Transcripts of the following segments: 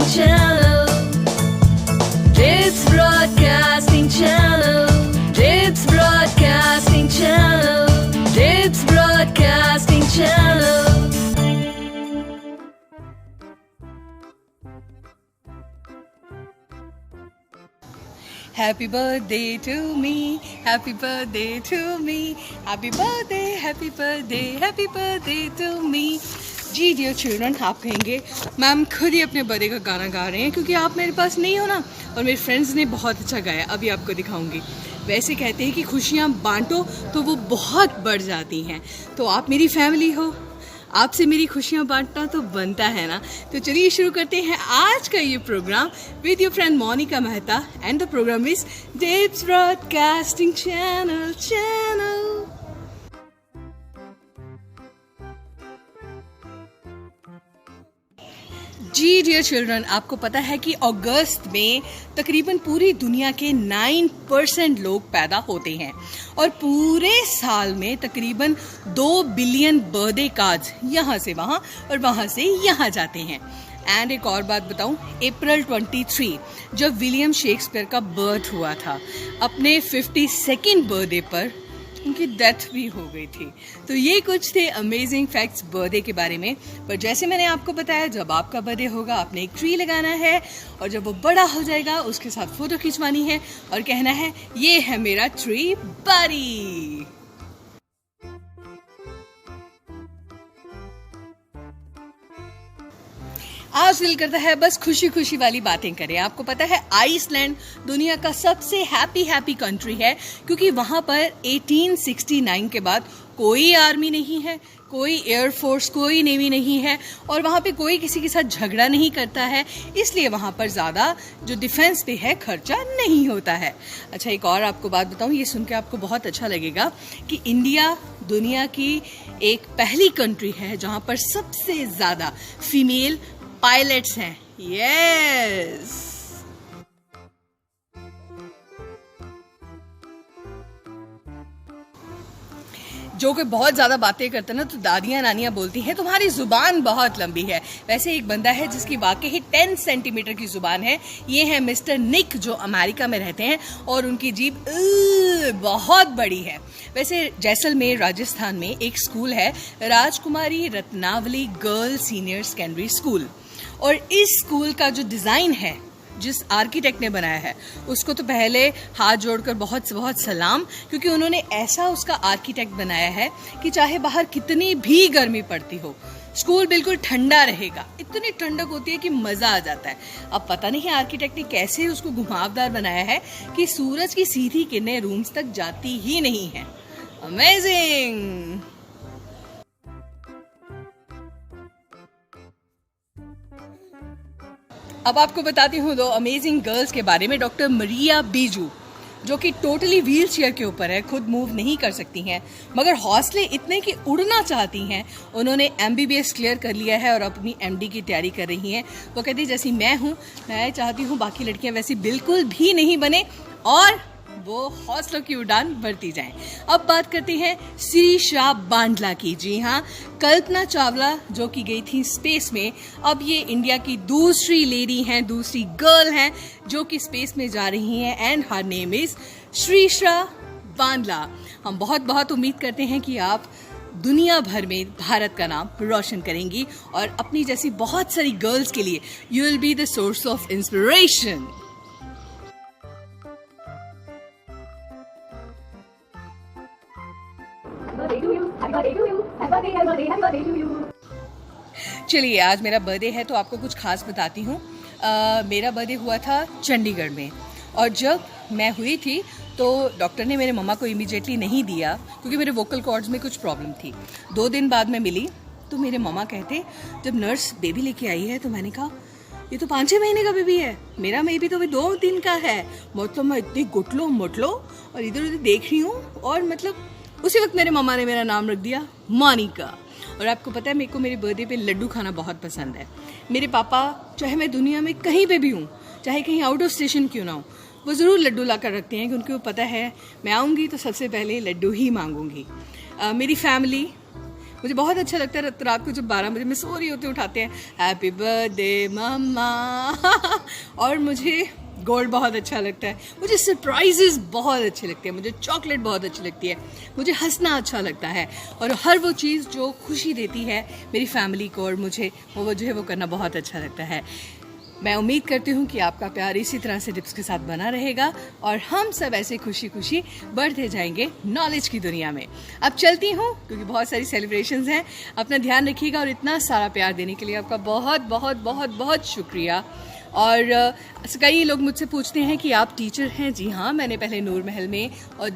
Channel. It's Broadcasting Channel. It's Broadcasting Channel. It's Broadcasting Channel. Happy birthday to me, happy birthday to me, happy birthday, happy birthday, happy birthday to me. जी dear children, आप कहेंगे ma'am खुद ही अपने birthday का गाना गा रहे हैं क्योंकि आप मेरे पास नहीं हो ना, और मेरे फ्रेंड्स ने बहुत अच्छा गाया, अभी आपको दिखाऊंगी। वैसे कहते हैं कि खुशियाँ बांटो तो वो बहुत बढ़ जाती हैं, तो आप मेरी फैमिली हो, आपसे मेरी खुशियाँ बांटना तो बनता है ना। तो चलिए शुरू करते हैं आज का ये programme with your friend Monika Mehta, and the programme is Dips broadcasting channel. जी डियर चिल्ड्रन, आपको पता है कि अगस्त में तकरीबन पूरी दुनिया के 9% लोग पैदा होते हैं और पूरे साल में तकरीबन 2 बिलियन बर्थडे कार्ड्स यहाँ से वहाँ और वहाँ से यहाँ जाते हैं। एंड एक और बात बताऊँ, अप्रैल 23 जब विलियम शेक्सपियर का बर्थ हुआ था, अपने 52nd बर्थडे पर उनकी डेथ भी हो गई थी। तो ये कुछ थे अमेजिंग फैक्ट्स बर्थडे के बारे में। पर जैसे मैंने आपको बताया, जब आपका बर्थडे होगा आपने एक ट्री लगाना है, और जब वो बड़ा हो जाएगा उसके साथ फोटो खिंचवानी है और कहना है ये है मेरा ट्री बडी। आज दिल करता है बस खुशी खुशी वाली बातें करें। आपको पता है आइसलैंड दुनिया का सबसे हैप्पी कंट्री है क्योंकि वहां पर 1869 के बाद कोई आर्मी नहीं है, कोई एयरफोर्स, कोई नेवी नहीं है, और वहाँ पे कोई किसी के साथ झगड़ा नहीं करता है, इसलिए वहाँ पर ज़्यादा जो डिफेंस पे है खर्चा नहीं होता है। अच्छा, एक और आपको बात बताऊँ, ये सुन के आपको बहुत अच्छा लगेगा कि इंडिया दुनिया की एक पहली कंट्री है जहाँ पर सबसे ज़्यादा फीमेल पायलट्स हैं। यस, जो कि बहुत ज़्यादा बातें करते हैं ना, तो दादियाँ नानियाँ बोलती हैं तुम्हारी ज़ुबान बहुत लंबी है। वैसे एक बंदा है जिसकी वाकई ही 10 सेंटीमीटर की ज़ुबान है, ये है मिस्टर निक, जो अमेरिका में रहते हैं, और उनकी जीभ बहुत बड़ी है। वैसे जैसलमेर राजस्थान में एक स्कूल है, राजकुमारी Ratnavali girl senior secondary school, और इस स्कूल का जो डिज़ाइन है, जिस आर्किटेक्ट ने बनाया है, उसको तो पहले हाथ जोड़कर बहुत बहुत सलाम, क्योंकि उन्होंने ऐसा उसका आर्किटेक्ट बनाया है कि चाहे बाहर कितनी भी गर्मी पड़ती हो, स्कूल बिल्कुल ठंडा रहेगा। इतनी ठंडक होती है कि मज़ा आ जाता है। अब पता नहीं आर्किटेक्ट ने कैसे उसको घुमावदार बनाया है कि सूरज की सीधी किरणें रूम्स तक जाती ही नहीं है। अमेजिंग। अब आपको बताती हूँ 2 अमेजिंग गर्ल्स के बारे में। डॉक्टर मरिया बीजू, जो कि टोटली व्हील चेयर के ऊपर है, खुद मूव नहीं कर सकती हैं, मगर हौसले इतने कि उड़ना चाहती हैं। उन्होंने MBBS क्लियर कर लिया है और अपनी MD की तैयारी कर रही हैं। वो कहती जैसी मैं हूँ, मैं चाहती हूँ बाकी लड़कियाँ वैसी बिल्कुल भी नहीं बने और वो हौसलों की उड़ान बढ़ती जाए। अब बात करते हैं श्रीषा बांडला की। जी हाँ, कल्पना चावला जो कि गई थी स्पेस में, अब ये इंडिया की दूसरी लेडी हैं, दूसरी गर्ल हैं जो कि स्पेस में जा रही हैं, and her name is Shreesha Bandla. हम बहुत बहुत उम्मीद करते हैं कि आप दुनिया भर में भारत का नाम रोशन करेंगी और अपनी जैसी बहुत सारी गर्ल्स के लिए you will be the source of inspiration. चलिए, आज मेरा बर्थडे है तो आपको कुछ खास बताती हूँ। मेरा बर्थडे हुआ था चंडीगढ़ में, और जब मैं हुई थी तो डॉक्टर ने मेरे मम्मा को इमीडिएटली नहीं दिया क्योंकि मेरे वोकल कॉर्ड्स में कुछ प्रॉब्लम थी। 2 दिन बाद मैं मिली तो मेरे मम्मा कहते, जब नर्स बेबी लेके आई है तो मैंने कहा ये तो 5-6 महीने का बेबी है, मेरा बेबी तो अभी 2 दिन का है। मतलब मैं इतनी गुटलो मुटलो और इधर उधर देख रही हूँ, और मतलब उसी वक्त मेरे मम्मा ने मेरा नाम रख दिया मोनिका। और आपको पता है, मेरे को मेरे बर्थडे पे लड्डू खाना बहुत पसंद है। मेरे पापा, चाहे मैं दुनिया में कहीं पे भी हूँ, चाहे कहीं आउट ऑफ स्टेशन क्यों ना हो, वो ज़रूर लड्डू ला कर रखते हैं क्योंकि उनको पता है मैं आऊँगी तो सबसे पहले लड्डू ही मांगूंगी। मेरी फैमिली मुझे बहुत अच्छा लगता है रात को जब 12 बजे मैं सो रही होती हूँ उठाते हैं हैप्पी बर्थडे मम्मा और मुझे गोल्ड बहुत अच्छा लगता है, मुझे सरप्राइजेस बहुत अच्छे लगते हैं, मुझे चॉकलेट बहुत अच्छी लगती है, मुझे हंसना अच्छा लगता है और हर वो चीज़ जो खुशी देती है मेरी फैमिली को और मुझे वो जो है वो करना बहुत अच्छा लगता है। मैं उम्मीद करती हूँ कि आपका प्यार इसी तरह से डिप्स के साथ बना रहेगा और हम सब ऐसे खुशी खुशी बढ़ते जाएंगे नॉलेज की दुनिया में। अब चलती हूँ क्योंकि बहुत सारी सेलिब्रेशंस हैं। अपना ध्यान रखिएगा और इतना सारा प्यार देने के लिए आपका बहुत बहुत बहुत बहुत शुक्रिया। और कई लोग मुझसे पूछते हैं कि आप टीचर हैं। जी हाँ, मैंने पहले नूर महल में और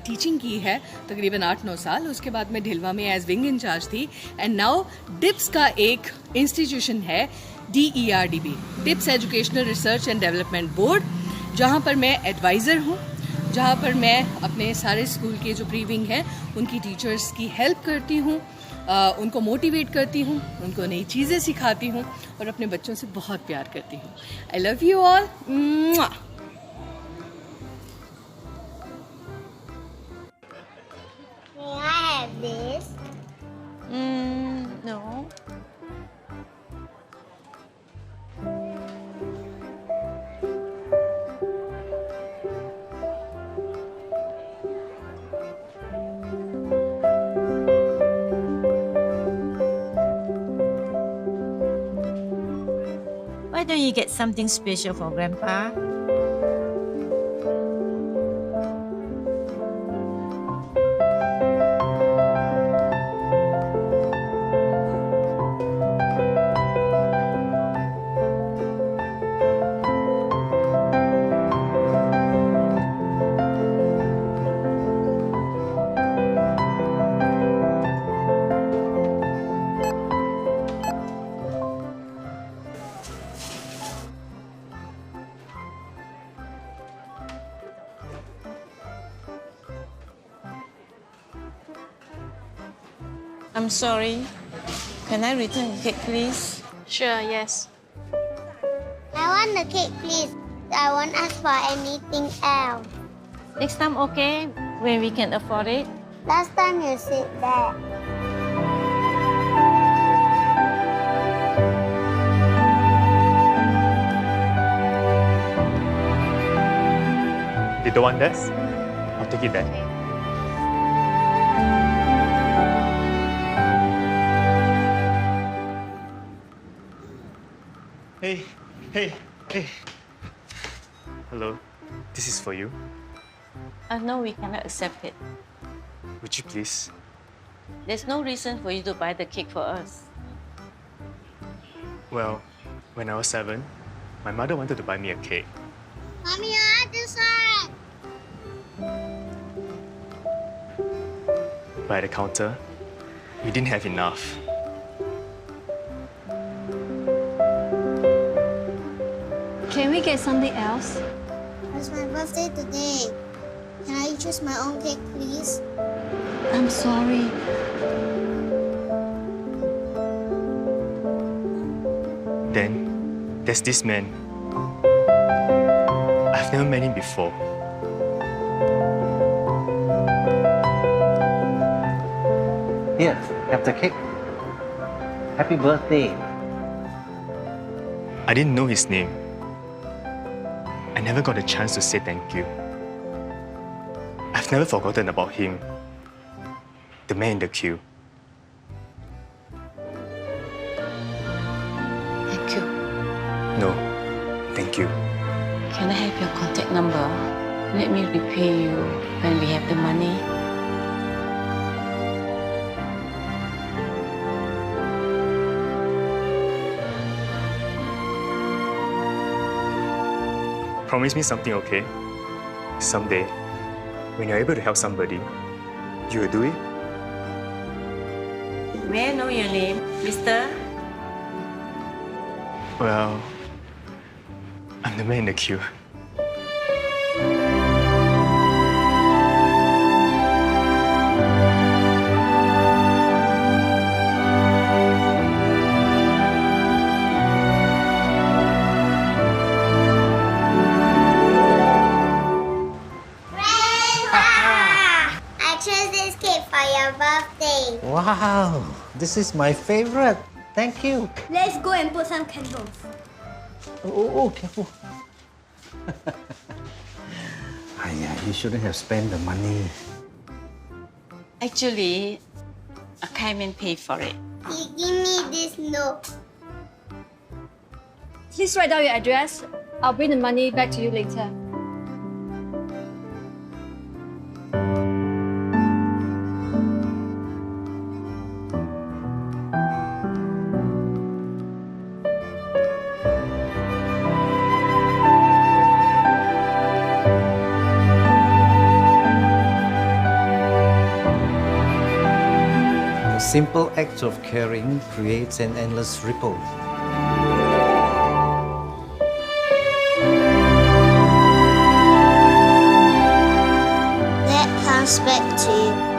टीचिंग की है तकरीबन 8-9 साल। उसके बाद मैं ढिलवा में एज विंग इंचार्ज थी एंड नाउ डिप्स का एक इंस्टीट्यूशन है DERDB, dips educational research and development board, जहाँ पर मैं एडवाइज़र हूँ, जहाँ पर मैं अपने सारे स्कूल के जो प्री विंग हैं उनकी टीचर्स की हेल्प करती हूँ, उनको मोटिवेट करती हूँ, उनको नई चीज़ें सिखाती हूँ और अपने बच्चों से बहुत प्यार करती हूँ। I love you all. May I have this? No. Why don't you get something special for Grandpa? I'm sorry. Can I return the cake, please? Sure, yes. I want the cake, please. I won't ask for anything else. Next time, okay? When we can afford it? Last time you said that. You don't want this? I'll take it then. Hey. Hello, this is for you. No, we cannot accept it. Would you please? There's no reason for you to buy the cake for us. Well, when I was 7, my mother wanted to buy me a cake. Mommy, I want this one. But at the counter, we didn't have enough. Can we get something else? It's my birthday today. Can I choose my own cake, please? I'm sorry. Then, there's this man. I've never met him before. Here, have the cake. Happy birthday. I didn't know his name. I never got a chance to say thank you. I've never forgotten about him. The man in the queue. Thank you. No, thank you. Can I have your contact number? Let me repay you when we have the money. Promise me something, okay? Someday, when you're able to help somebody, you will do it? May I know your name, mister? Well, I'm the man in the queue. I chose this cake for your birthday. Wow, this is my favorite. Thank you. Let's go and put some candles. Oh, careful. You shouldn't have spent the money. Actually, I came and pay for it. Give me this note. Please write down your address. I'll bring the money back to you later. A simple act of caring creates an endless ripple. That comes back to you.